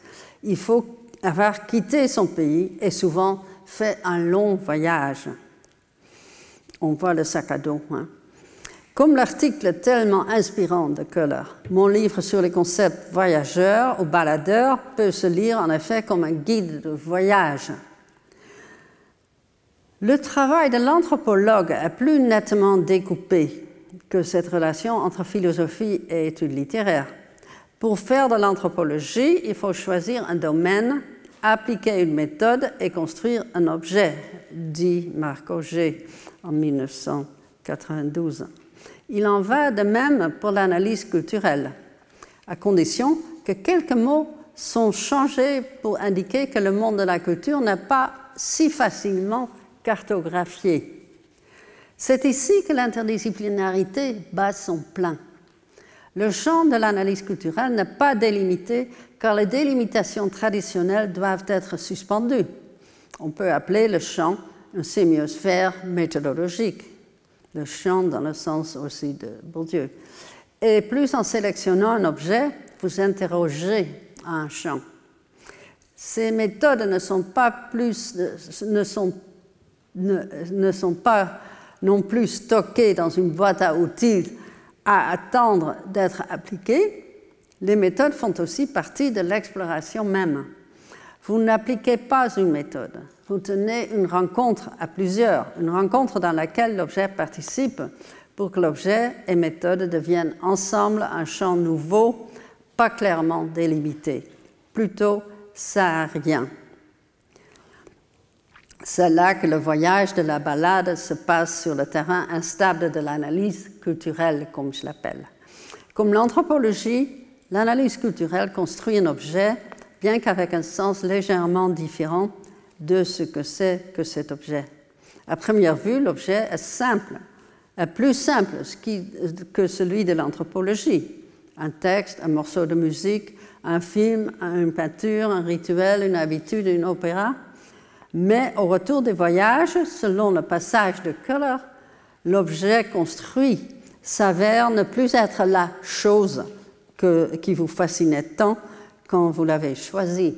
il faut avoir quitté son pays et souvent fait un long voyage. » On voit le sac à dos. Comme l'article tellement inspirant de Culler, mon livre sur les concepts voyageurs ou baladeurs peut se lire en effet comme un guide de voyage. Le travail de l'anthropologue est plus nettement découpé que cette relation entre philosophie et études littéraires. Pour faire de l'anthropologie, il faut choisir un domaine, appliquer une méthode et construire un objet, dit Marc Auger en 1992. Il en va de même pour l'analyse culturelle, à condition que quelques mots sont changés pour indiquer que le monde de la culture n'est pas si facilement cartographié. C'est ici que l'interdisciplinarité bat son plein. Le champ de l'analyse culturelle n'est pas délimité car les délimitations traditionnelles doivent être suspendues. On peut appeler le champ une sémiosphère méthodologique, le champ dans le sens aussi de Bourdieu. Et plus en sélectionnant un objet, vous interrogez un champ. Ces méthodes ne sont pas non plus stockées dans une boîte à outils à attendre d'être appliquées. Les méthodes font aussi partie de l'exploration même. Vous n'appliquez pas une méthode, vous tenez une rencontre à plusieurs, une rencontre dans laquelle l'objet participe pour que l'objet et méthode deviennent ensemble un champ nouveau, pas clairement délimité, plutôt saharien. C'est là que le voyage de la balade se passe sur le terrain instable de l'analyse culturelle, comme je l'appelle. Comme l'anthropologie, l'analyse culturelle construit un objet, bien qu'avec un sens légèrement différent de ce que c'est que cet objet. À première vue, l'objet est simple, est plus simple que celui de l'anthropologie. Un texte, un morceau de musique, un film, une peinture, un rituel, une habitude, une opéra. Mais au retour des voyages, selon le passage de Köhler, l'objet construit s'avère ne plus être la chose qui vous fascinait tant quand vous l'avez choisi.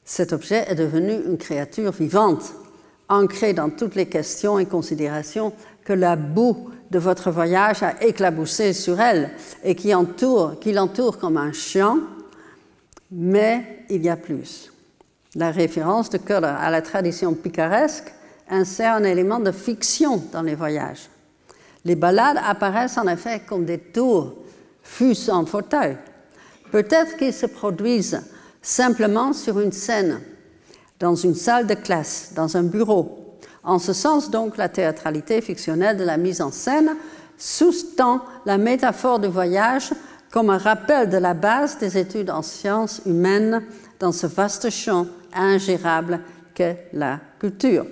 Cet objet est devenu une créature vivante, ancrée dans toutes les questions et considérations que la boue de votre voyage a éclaboussé sur elle et qui l'entoure comme un champ, mais il y a plus. La référence de Köhler à la tradition picaresque insère un élément de fiction dans les voyages. Les balades apparaissent en effet comme des tours, fût-ce en fauteuil. Peut-être qu'ils se produisent simplement sur une scène, dans une salle de classe, dans un bureau. En ce sens, donc, la théâtralité fictionnelle de la mise en scène sous-tend la métaphore du voyage comme un rappel de la base des études en sciences humaines dans ce vaste champ ingérable qu'est la culture.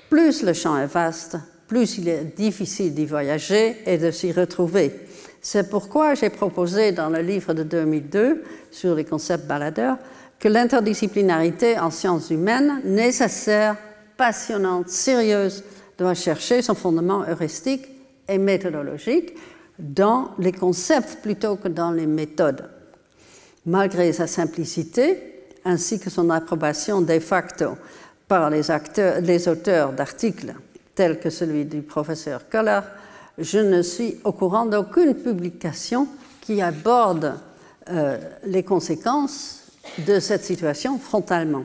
Plus le champ est vaste, plus il est difficile d'y voyager et de s'y retrouver. C'est pourquoi j'ai proposé dans le livre de 2002 sur les concepts baladeurs que l'interdisciplinarité en sciences humaines, nécessaire, passionnante, sérieuse, doit chercher son fondement heuristique et méthodologique dans les concepts plutôt que dans les méthodes. Malgré sa simplicité, ainsi que son approbation de facto par les auteurs d'articles tels que celui du professeur Köhler, je ne suis au courant d'aucune publication qui aborde les conséquences de cette situation frontalement.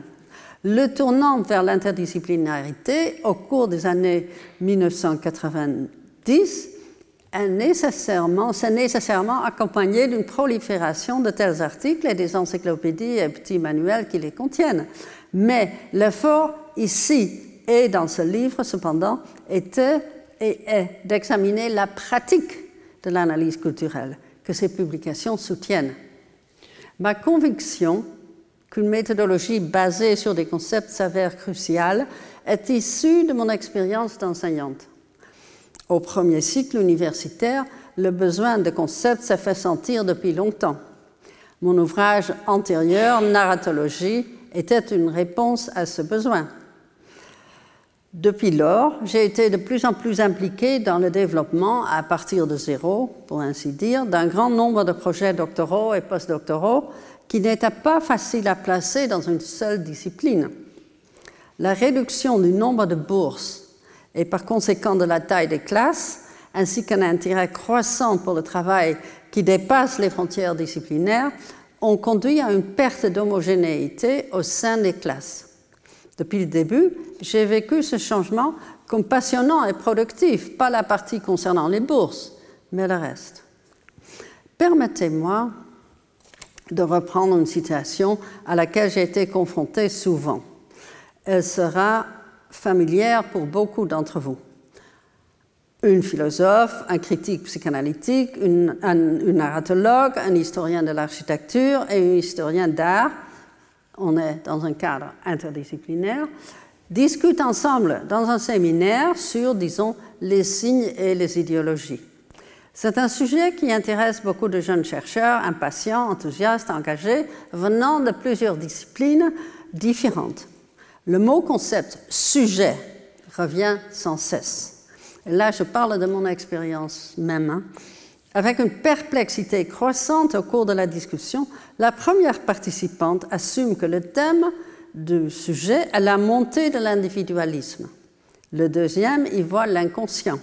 Le tournant vers l'interdisciplinarité au cours des années 1990 s'est nécessairement accompagné d'une prolifération de tels articles et des encyclopédies et petits manuels qui les contiennent. Mais l'effort ici et dans ce livre, cependant, était et est d'examiner la pratique de l'analyse culturelle que ces publications soutiennent. Ma conviction qu'une méthodologie basée sur des concepts s'avère cruciale est issue de mon expérience d'enseignante. Au premier cycle universitaire, le besoin de concepts s'est fait sentir depuis longtemps. Mon ouvrage antérieur, Narratologie, était une réponse à ce besoin. Depuis lors, j'ai été de plus en plus impliquée dans le développement, à partir de zéro, pour ainsi dire, d'un grand nombre de projets doctoraux et postdoctoraux qui n'étaient pas faciles à placer dans une seule discipline. La réduction du nombre de bourses et par conséquent de la taille des classes, ainsi qu'un intérêt croissant pour le travail qui dépasse les frontières disciplinaires, ont conduit à une perte d'homogénéité au sein des classes. Depuis le début, j'ai vécu ce changement comme passionnant et productif, pas la partie concernant les bourses, mais le reste. Permettez-moi de reprendre une citation à laquelle j'ai été confrontée souvent. Elle sera familière pour beaucoup d'entre vous. Une philosophe, un critique psychanalytique, un narratologue, un historien de l'architecture et un historien d'art, on est dans un cadre interdisciplinaire, discutent ensemble dans un séminaire sur, disons, les signes et les idéologies. C'est un sujet qui intéresse beaucoup de jeunes chercheurs, impatients, enthousiastes, engagés, venant de plusieurs disciplines différentes. Le mot concept « sujet » revient sans cesse. Et là, je parle de mon expérience même. Avec une perplexité croissante au cours de la discussion, la première participante assume que le thème du sujet est la montée de l'individualisme. Le deuxième y voit l'inconscient.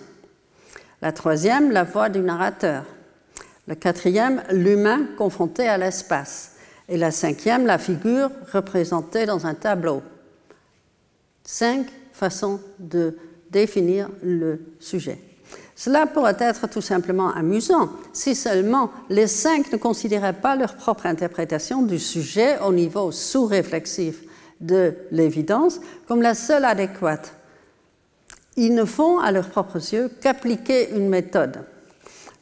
La troisième, la voix du narrateur. Le quatrième, l'humain confronté à l'espace. Et la cinquième, la figure représentée dans un tableau. 5 façons de définir le sujet. Cela pourrait être tout simplement amusant si seulement les 5 ne considéraient pas leur propre interprétation du sujet au niveau sous-réflexif de l'évidence comme la seule adéquate. Ils ne font à leurs propres yeux qu'appliquer une méthode,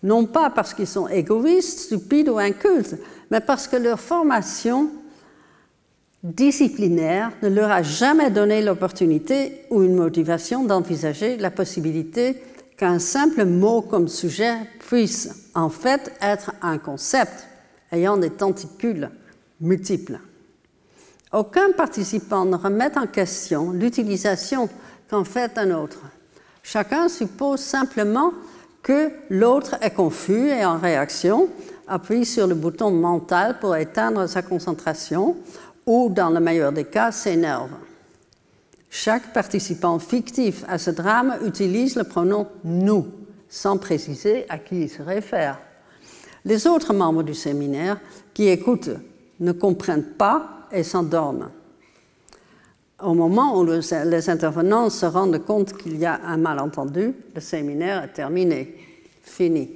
non pas parce qu'ils sont égoïstes, stupides ou incultes, mais parce que leur formation disciplinaire ne leur a jamais donné l'opportunité ou une motivation d'envisager la possibilité qu'un simple mot comme sujet puisse en fait être un concept ayant des tentacules multiples. Aucun participant ne remet en question l'utilisation qu'en fait un autre. Chacun suppose simplement que l'autre est confus et en réaction, appuie sur le bouton mental pour éteindre sa concentration ou, dans le meilleur des cas, s'énerve. Chaque participant fictif à ce drame utilise le pronom « nous », sans préciser à qui il se réfère. Les autres membres du séminaire qui écoutent ne comprennent pas et s'endorment. Au moment où les intervenants se rendent compte qu'il y a un malentendu, le séminaire est terminé, fini.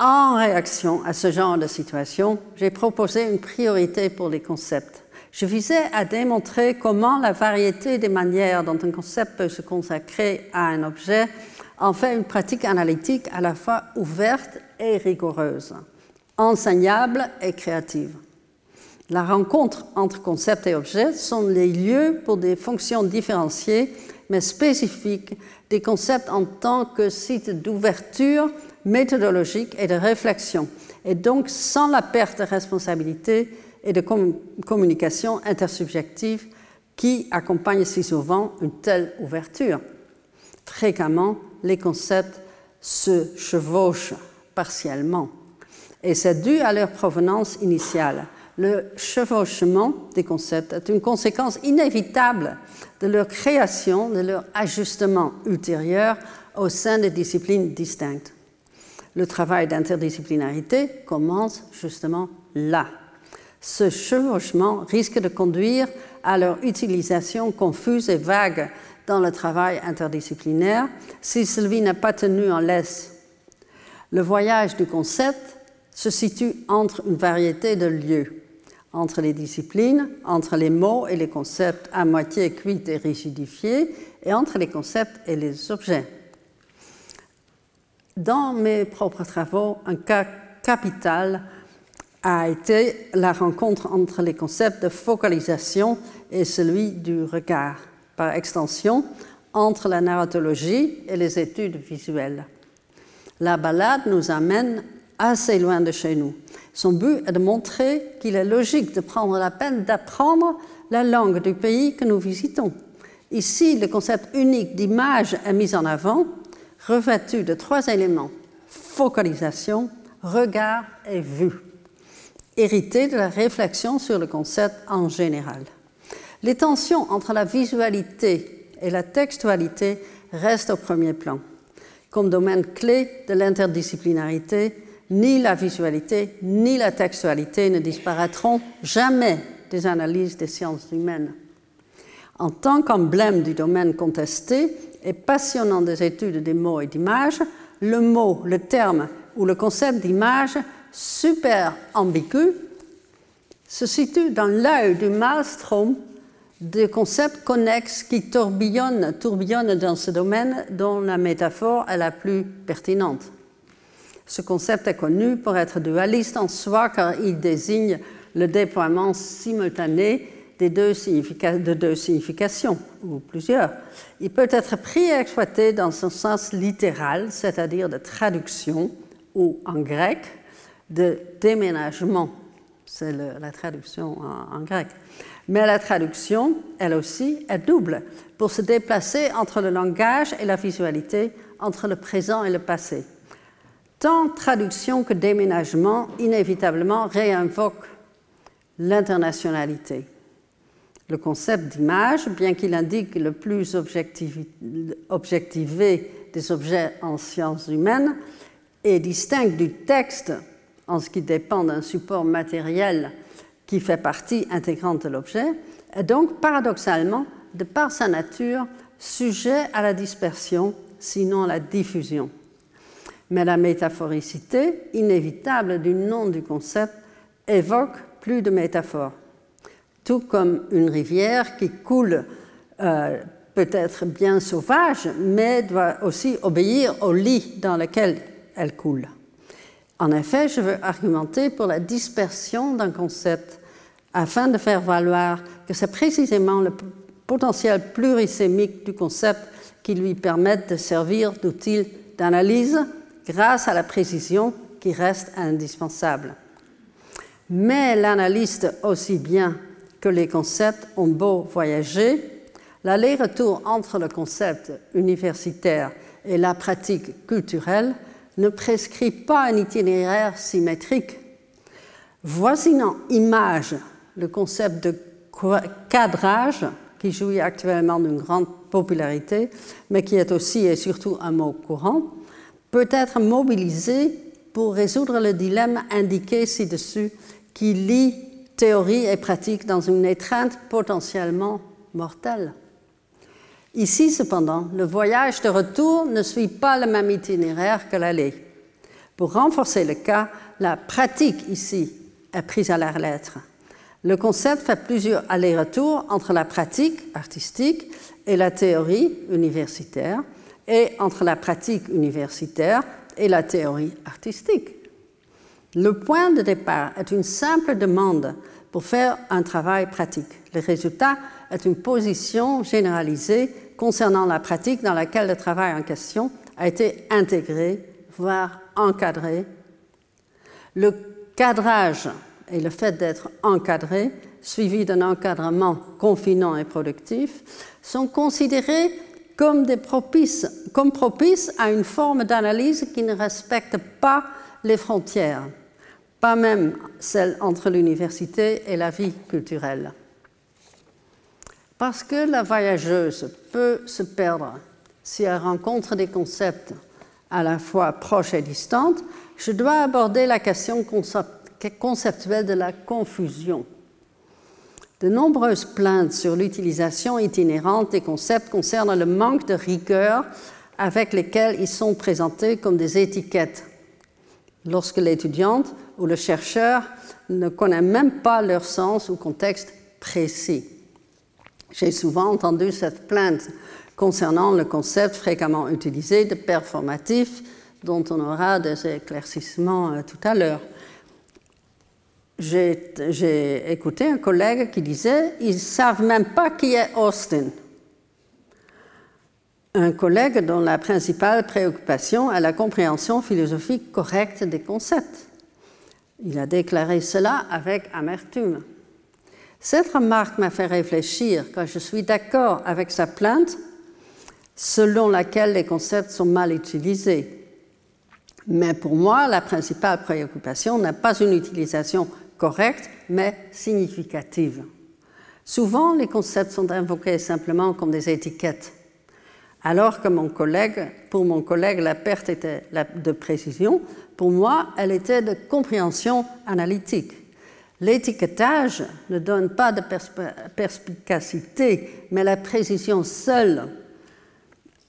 En réaction à ce genre de situation, j'ai proposé une priorité pour les concepts. Je visais à démontrer comment la variété des manières dont un concept peut se consacrer à un objet en fait une pratique analytique à la fois ouverte et rigoureuse, enseignable et créative. La rencontre entre concept et objet sont les lieux pour des fonctions différenciées mais spécifiques des concepts en tant que site d'ouverture méthodologique et de réflexion, et donc sans la perte de responsabilité et de communication intersubjective qui accompagne si souvent une telle ouverture. Fréquemment, les concepts se chevauchent partiellement, et c'est dû à leur provenance initiale. Le chevauchement des concepts est une conséquence inévitable de leur création, de leur ajustement ultérieur au sein des disciplines distinctes. Le travail d'interdisciplinarité commence justement là. Ce chevauchement risque de conduire à leur utilisation confuse et vague dans le travail interdisciplinaire si celui n'est pas tenu en laisse. Le voyage du concept se situe entre une variété de lieux, entre les disciplines, entre les mots et les concepts à moitié cuits et rigidifiés, et entre les concepts et les objets. Dans mes propres travaux, un cas capital a été la rencontre entre les concepts de focalisation et celui du regard, par extension, entre la narratologie et les études visuelles. La balade nous amène assez loin de chez nous. Son but est de montrer qu'il est logique de prendre la peine d'apprendre la langue du pays que nous visitons. Ici, le concept unique d'image est mis en avant, revêtu de 3 éléments, focalisation, regard et vue, hérité de la réflexion sur le concept en général. Les tensions entre la visualité et la textualité restent au premier plan. Comme domaine clé de l'interdisciplinarité, ni la visualité ni la textualité ne disparaîtront jamais des analyses des sciences humaines. En tant qu'emblème du domaine contesté et passionnant des études des mots et d'images, le mot, le terme ou le concept d'image super ambigu se situe dans l'œil du maelstrom des concepts connexes qui tourbillonnent dans ce domaine dont la métaphore est la plus pertinente. Ce concept est connu pour être dualiste en soi car il désigne le déploiement simultané de deux significations, ou plusieurs. Il peut être pris et exploité dans son sens littéral, c'est-à-dire de traduction, ou en grec, de déménagement. C'est la traduction en grec. Mais la traduction, elle aussi, est double, pour se déplacer entre le langage et la visualité, entre le présent et le passé. Tant traduction que déménagement inévitablement réinvoquent l'internationalité. Le concept d'image, bien qu'il indique le plus objectivé des objets en sciences humaines, est distinct du texte en ce qui dépend d'un support matériel qui fait partie intégrante de l'objet, est donc paradoxalement, de par sa nature, sujet à la dispersion, sinon à la diffusion. Mais la métaphoricité inévitable du nom du concept évoque plus de métaphores. Tout comme une rivière qui coule peut être bien sauvage, mais doit aussi obéir au lit dans lequel elle coule. En effet, je veux argumenter pour la dispersion d'un concept afin de faire valoir que c'est précisément le potentiel plurisémique du concept qui lui permet de servir d'outil d'analyse grâce à la précision qui reste indispensable. Mais l'analyste aussi bien que les concepts ont beau voyager, l'aller-retour entre le concept universitaire et la pratique culturelle ne prescrit pas un itinéraire symétrique. Voisinant image, le concept de cadrage, qui jouit actuellement d'une grande popularité, mais qui est aussi et surtout un mot courant, peut être mobilisé pour résoudre le dilemme indiqué ci-dessus qui lie théorie et pratique dans une étreinte potentiellement mortelle. Ici, cependant, le voyage de retour ne suit pas le même itinéraire que l'aller. Pour renforcer le cas, la pratique ici est prise à la lettre. Le concept fait plusieurs allers-retours entre la pratique artistique et la théorie universitaire, et entre la pratique universitaire et la théorie artistique. Le point de départ est une simple demande pour faire un travail pratique. Le résultat est une position généralisée concernant la pratique dans laquelle le travail en question a été intégré, voire encadré. Le cadrage et le fait d'être encadré, suivi d'un encadrement confinant et productif, sont considérés comme propices à une forme d'analyse qui ne respecte pas les frontières, pas même celles entre l'université et la vie culturelle. Parce que la voyageuse peut se perdre si elle rencontre des concepts à la fois proches et distants, je dois aborder la question conceptuelle de la confusion. De nombreuses plaintes sur l'utilisation itinérante des concepts concernent le manque de rigueur avec lesquels ils sont présentés comme des étiquettes, lorsque l'étudiante ou le chercheur ne connaît même pas leur sens ou contexte précis. J'ai souvent entendu cette plainte concernant le concept fréquemment utilisé de performatif, dont on aura des éclaircissements tout à l'heure. J'ai écouté un collègue qui disait « ils ne savent même pas qui est Austin ». Un collègue dont la principale préoccupation est la compréhension philosophique correcte des concepts. Il a déclaré cela avec amertume. Cette remarque m'a fait réfléchir quand je suis d'accord avec sa plainte selon laquelle les concepts sont mal utilisés. Mais pour moi, la principale préoccupation n'est pas une utilisation correcte, mais significative. Souvent, les concepts sont invoqués simplement comme des étiquettes, alors que pour mon collègue, la perte était de précision, pour moi, elle était de compréhension analytique. L'étiquetage ne donne pas de perspicacité, mais la précision seule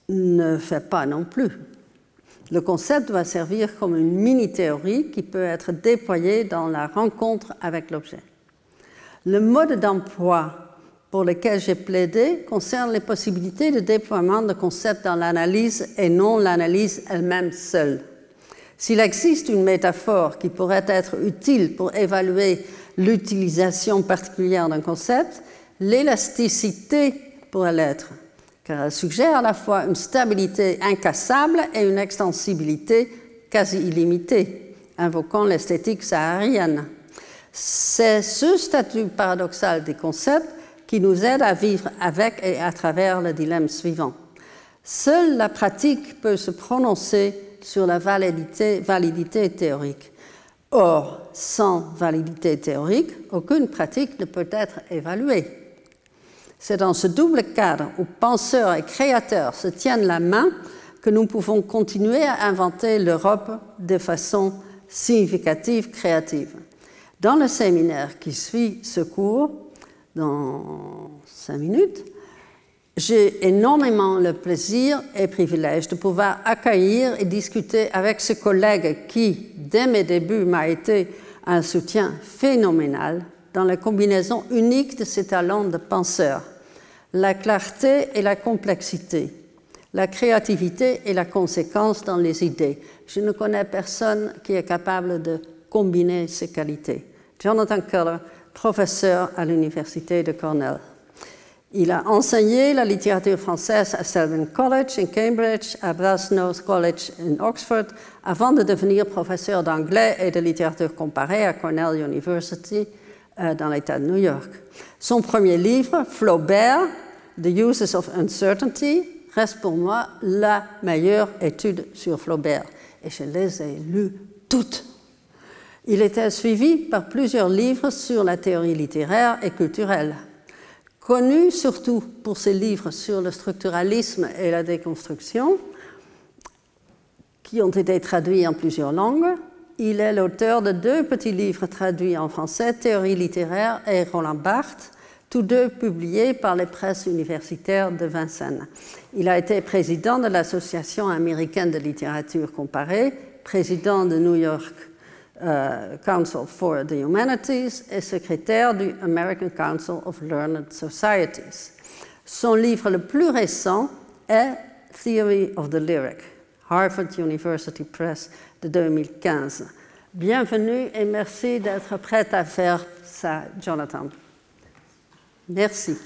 ne fait pas non plus. Le concept doit servir comme une mini-théorie qui peut être déployée dans la rencontre avec l'objet. Le mode d'emploi pour lequel j'ai plaidé concerne les possibilités de déploiement de concepts dans l'analyse et non l'analyse elle-même seule. S'il existe une métaphore qui pourrait être utile pour évaluer l'utilisation particulière d'un concept, l'élasticité pourrait l'être, car elle suggère à la fois une stabilité incassable et une extensibilité quasi illimitée, invoquant l'esthétique saharienne. C'est ce statut paradoxal des concepts qui nous aide à vivre avec et à travers le dilemme suivant. Seule la pratique peut se prononcer sur la validité théorique. Or, sans validité théorique, aucune pratique ne peut être évaluée. C'est dans ce double cadre où penseurs et créateurs se tiennent la main que nous pouvons continuer à inventer l'Europe de façon significative, créative. Dans le séminaire qui suit ce cours, dans 5 minutes, j'ai énormément le plaisir et privilège de pouvoir accueillir et discuter avec ce collègue qui, dès mes débuts, m'a été un soutien phénoménal dans la combinaison unique de ses talents de penseur, la clarté et la complexité, la créativité et la conséquence dans les idées. Je ne connais personne qui est capable de combiner ces qualités. Jonathan Keller, professeur à l'université de Cornell. Il a enseigné la littérature française à Selwyn College in Cambridge, à Brasenose College in Oxford, avant de devenir professeur d'anglais et de littérature comparée à Cornell University dans l'État de New York. Son premier livre, Flaubert, The Uses of Uncertainty, reste pour moi la meilleure étude sur Flaubert. Et je les ai lues toutes. Il était suivi par plusieurs livres sur la théorie littéraire et culturelle. Connu surtout pour ses livres sur le structuralisme et la déconstruction, qui ont été traduits en plusieurs langues, il est l'auteur de 2 petits livres traduits en français, Théorie littéraire et Roland Barthes, tous 2 publiés par les presses universitaires de Vincennes. Il a été président de l'Association américaine de littérature comparée, président de New York Council for the Humanities et secrétaire du American Council of Learned Societies. Son livre le plus récent est Theory of the Lyric, Harvard University Press de 2015. Bienvenue et merci d'être prête à faire ça, Jonathan. Merci.